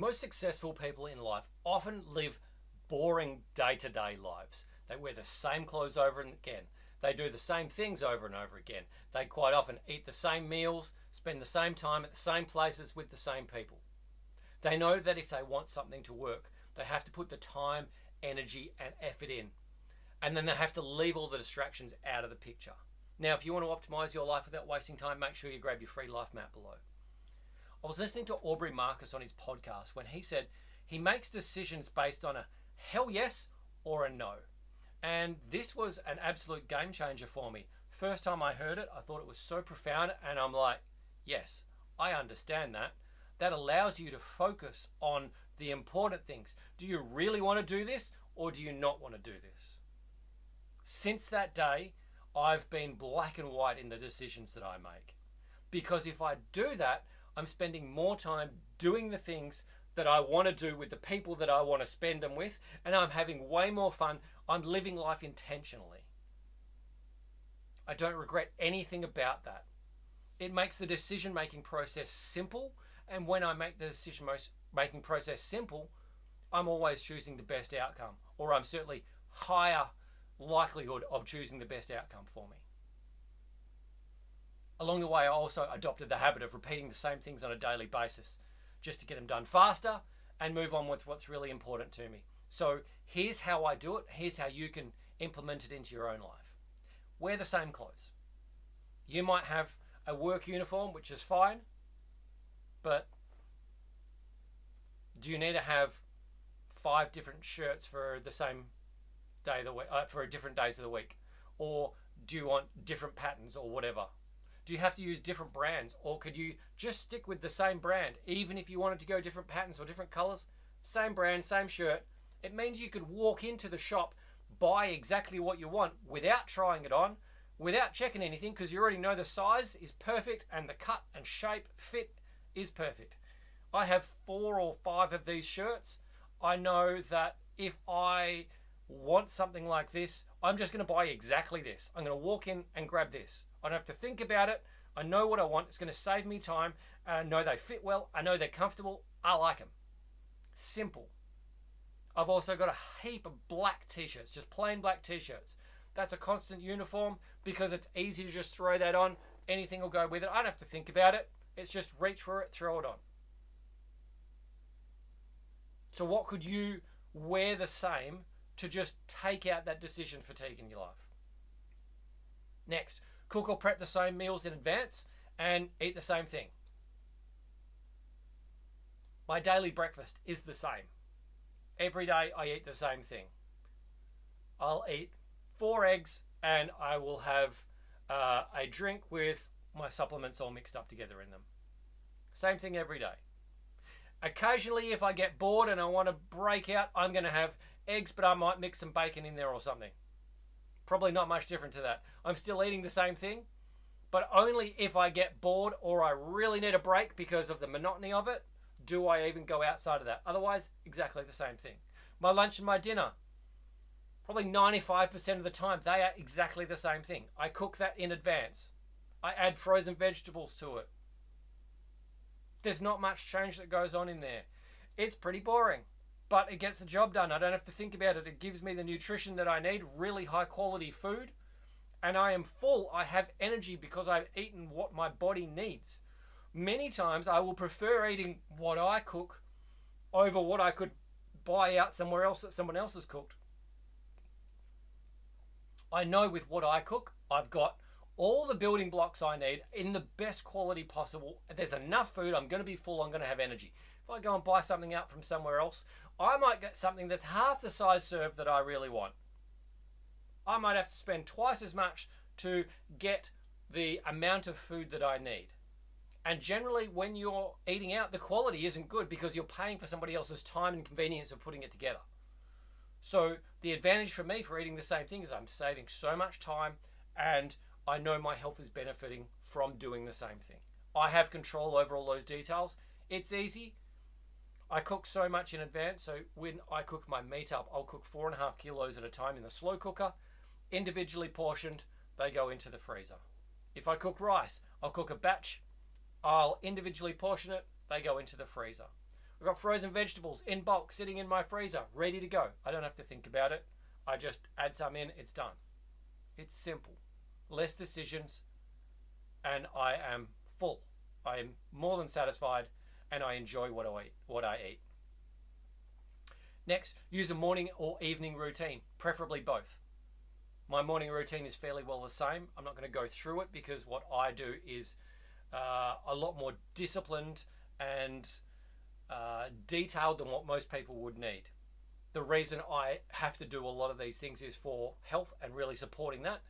most successful people in life often live boring day-to-day lives. They wear the same clothes over and again. They do the same things over and over again. They quite often eat the same meals, spend the same time at the same places with the same people. They know that if they want something to work, they have to put the time, energy, and effort in. And then they have to leave all the distractions out of the picture. Now, if you want to optimize your life without wasting time, make sure you grab your free life map below. I was listening to Aubrey Marcus on his podcast when he said he makes decisions based on a hell yes or a no. And this was an absolute game changer for me. First time I heard it, I thought it was so profound, and I'm like, yes, I understand that. That allows you to focus on the important things. Do you really want to do this, or do you not want to do this? Since that day, I've been black and white in the decisions that I make. Because if I do that, I'm spending more time doing the things that I want to do with the people that I want to spend them with, and I'm having way more fun. I'm living life intentionally. I don't regret anything about that. It makes the decision-making process simple, and when I make the decision-making process simple, I'm always choosing the best outcome, or I'm certainly higher likelihood of choosing the best outcome for me. Along the way, I also adopted the habit of repeating the same things on a daily basis, just to get them done faster and move on with what's really important to me. So here's how I do it. Here's how you can implement it into your own life. Wear the same clothes. You might have a work uniform, which is fine, but do you need to have 5 different shirts for the same day of the week, for different days of the week? Or do you want different patterns or whatever? Do you have to use different brands, or could you just stick with the same brand even if you wanted to go different patterns or different colors? Same brand, same shirt. It means you could walk into the shop, buy exactly what you want without trying it on, without checking anything, because you already know the size is perfect and the cut and shape fit is perfect. I have 4 or 5 of these shirts. I know that if I want something like this, I'm just going to buy exactly this. I'm going to walk in and grab this. I don't have to think about it. I know what I want. It's going to save me time. I know they fit well. I know they're comfortable. I like them. Simple. I've also got a heap of black t-shirts, just plain black t-shirts. That's a constant uniform because it's easy to just throw that on. Anything will go with it. I don't have to think about it. It's just reach for it, throw it on. So what could you wear the same to just take out that decision fatigue in your life? Next, cook or prep the same meals in advance and eat the same thing. My daily breakfast is the same. Every day I eat the same thing. I'll eat 4 eggs and I will have a drink with my supplements all mixed up together in them. Same thing every day. Occasionally, if I get bored and I want to break out, I'm going to have eggs, but I might mix some bacon in there or something. Probably not much different to that. I'm still eating the same thing, but only if I get bored or I really need a break because of the monotony of it, do I even go outside of that. Otherwise, exactly the same thing. My lunch and my dinner, probably 95% of the time, they are exactly the same thing. I cook that in advance. I add frozen vegetables to it. There's not much change that goes on in there. It's pretty boring, but it gets the job done. I don't have to think about it. It gives me the nutrition that I need, really high quality food, and I am full. I have energy because I've eaten what my body needs. Many times I will prefer eating what I cook over what I could buy out somewhere else that someone else has cooked. I know with what I cook, I've got all the building blocks I need in the best quality possible. There's enough food. I'm going to be full. I'm going to have energy. If I go and buy something out from somewhere else, I might get something that's half the size serve that I really want. I might have to spend twice as much to get the amount of food that I need. And generally, when you're eating out, the quality isn't good because you're paying for somebody else's time and convenience of putting it together. So the advantage for me for eating the same thing is I'm saving so much time, and I know my health is benefiting from doing the same thing. I have control over all those details. It's easy. I cook so much in advance, so when I cook my meat up, I'll cook 4.5 kilos at a time in the slow cooker, individually portioned. They go into the freezer. If I cook rice, I'll cook a batch. I'll individually portion it. They go into the freezer. I've got frozen vegetables in bulk sitting in my freezer, ready to go. I don't have to think about it. I just add some in, it's done. It's simple. Less decisions, and I am full. I am more than satisfied, and I enjoy what I eat. Next, use a morning or evening routine, preferably both. My morning routine is fairly well the same. I'm not going to go through it because what I do is a lot more disciplined and detailed than what most people would need. The reason I have to do a lot of these things is for health and really supporting that.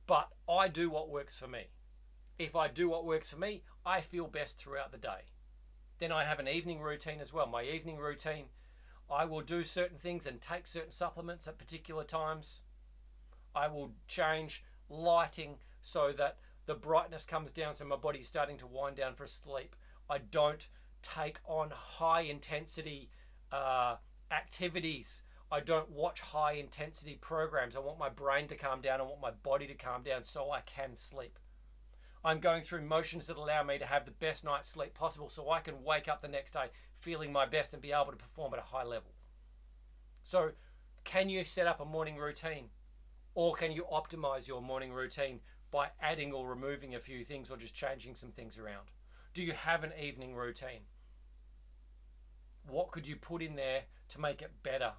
But I do what works for me. If I do what works for me, I feel best throughout the day. Then I have an evening routine as well. My evening routine, I will do certain things and take certain supplements at particular times. I will change lighting so that the brightness comes down so my body's starting to wind down for sleep. I don't take on high intensity activities. I don't watch high intensity programs. I want my brain to calm down. I want my body to calm down so I can sleep. I'm going through motions that allow me to have the best night's sleep possible so I can wake up the next day feeling my best and be able to perform at a high level. So, can you set up a morning routine? Or can you optimize your morning routine by adding or removing a few things or just changing some things around? Do you have an evening routine? What could you put in there to make it better?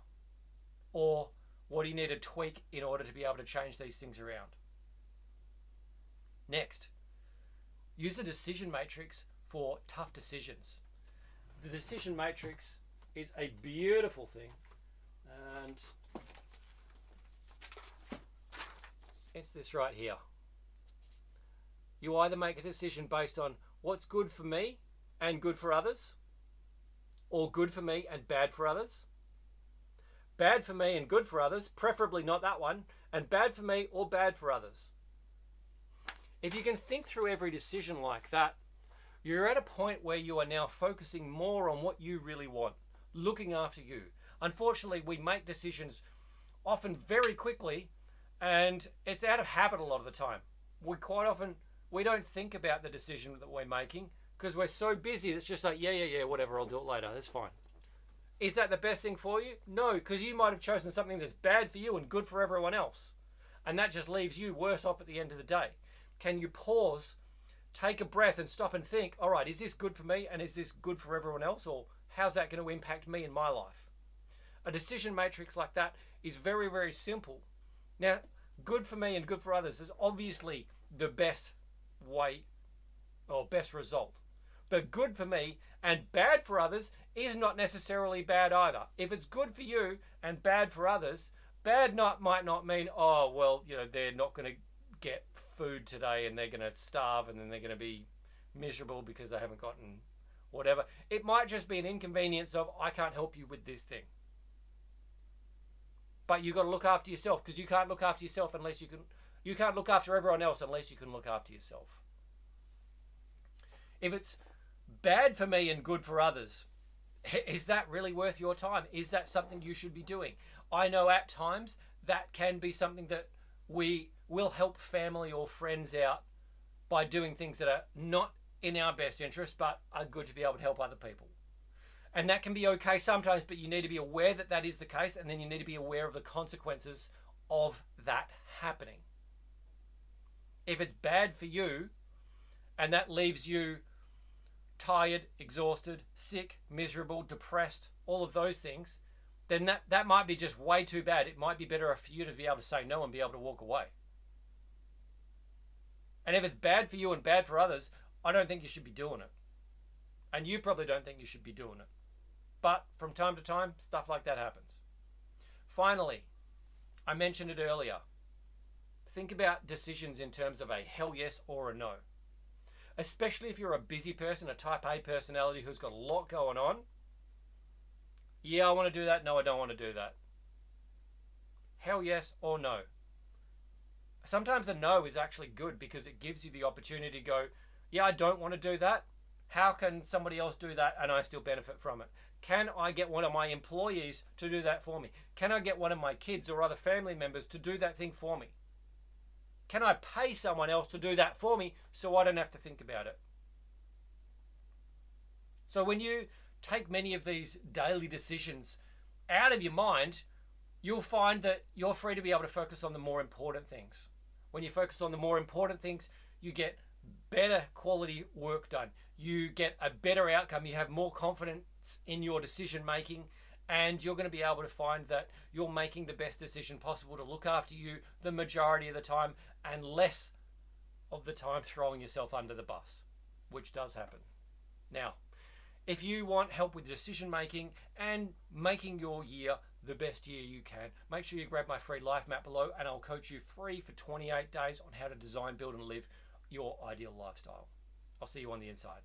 Or what do you need to tweak in order to be able to change these things around? Next, use a decision matrix for tough decisions. The decision matrix is a beautiful thing, and it's this right here. You either make a decision based on what's good for me and good for others, or good for me and bad for others. Bad for me and good for others, preferably not that one, and bad for me or bad for others. If you can think through every decision like that, you're at a point where you are now focusing more on what you really want, looking after you. Unfortunately, we make decisions often very quickly, and it's out of habit a lot of the time. We don't think about the decision that we're making because we're so busy. It's just like, yeah, whatever, I'll do it later. That's fine. Is that the best thing for you? No, because you might have chosen something that's bad for you and good for everyone else. And that just leaves you worse off at the end of the day. Can you pause, take a breath and stop and think, all right, is this good for me and is this good for everyone else? Or how's that going to impact me in my life? A decision matrix like that is very, very simple. Now, good for me and good for others is obviously the best way or best result. But good for me and bad for others is not necessarily bad either. If it's good for you and bad for others, might not mean, oh, well, they're not going to get food today and they're going to starve and then they're going to be miserable because they haven't gotten whatever. It might just be an inconvenience of, I can't help you with this thing. But you've got to look after yourself because you can't look after yourself unless you can't look after everyone else unless you can look after yourself. If it's bad for me and good for others, is that really worth your time? Is that something you should be doing? I know at times that can be something that we will help family or friends out by doing things that are not in our best interest but are good to be able to help other people. And that can be okay sometimes, but you need to be aware that that is the case, and then you need to be aware of the consequences of that happening. If it's bad for you and that leaves you tired, exhausted, sick, miserable, depressed, all of those things, then that might be just way too bad. It might be better for you to be able to say no and be able to walk away. And if it's bad for you and bad for others, I don't think you should be doing it. And you probably don't think you should be doing it. But from time to time, stuff like that happens. Finally, I mentioned it earlier. Think about decisions in terms of a hell yes or a no. Especially if you're a busy person, a type A personality who's got a lot going on. Yeah, I want to do that. No, I don't want to do that. Hell yes or no. Sometimes a no is actually good because it gives you the opportunity to go, yeah, I don't want to do that. How can somebody else do that and I still benefit from it? Can I get one of my employees to do that for me? Can I get one of my kids or other family members to do that thing for me? Can I pay someone else to do that for me so I don't have to think about it? So when you take many of these daily decisions out of your mind, you'll find that you're free to be able to focus on the more important things. When you focus on the more important things, you get better quality work done. You get a better outcome. You have more confidence in your decision making, and you're going to be able to find that you're making the best decision possible to look after you the majority of the time, and less of the time throwing yourself under the bus, which does happen. Now, if you want help with decision making and making your year the best year you can, make sure you grab my free life map below, and I'll coach you free for 28 days on how to design, build, and live your ideal lifestyle. I'll see you on the inside.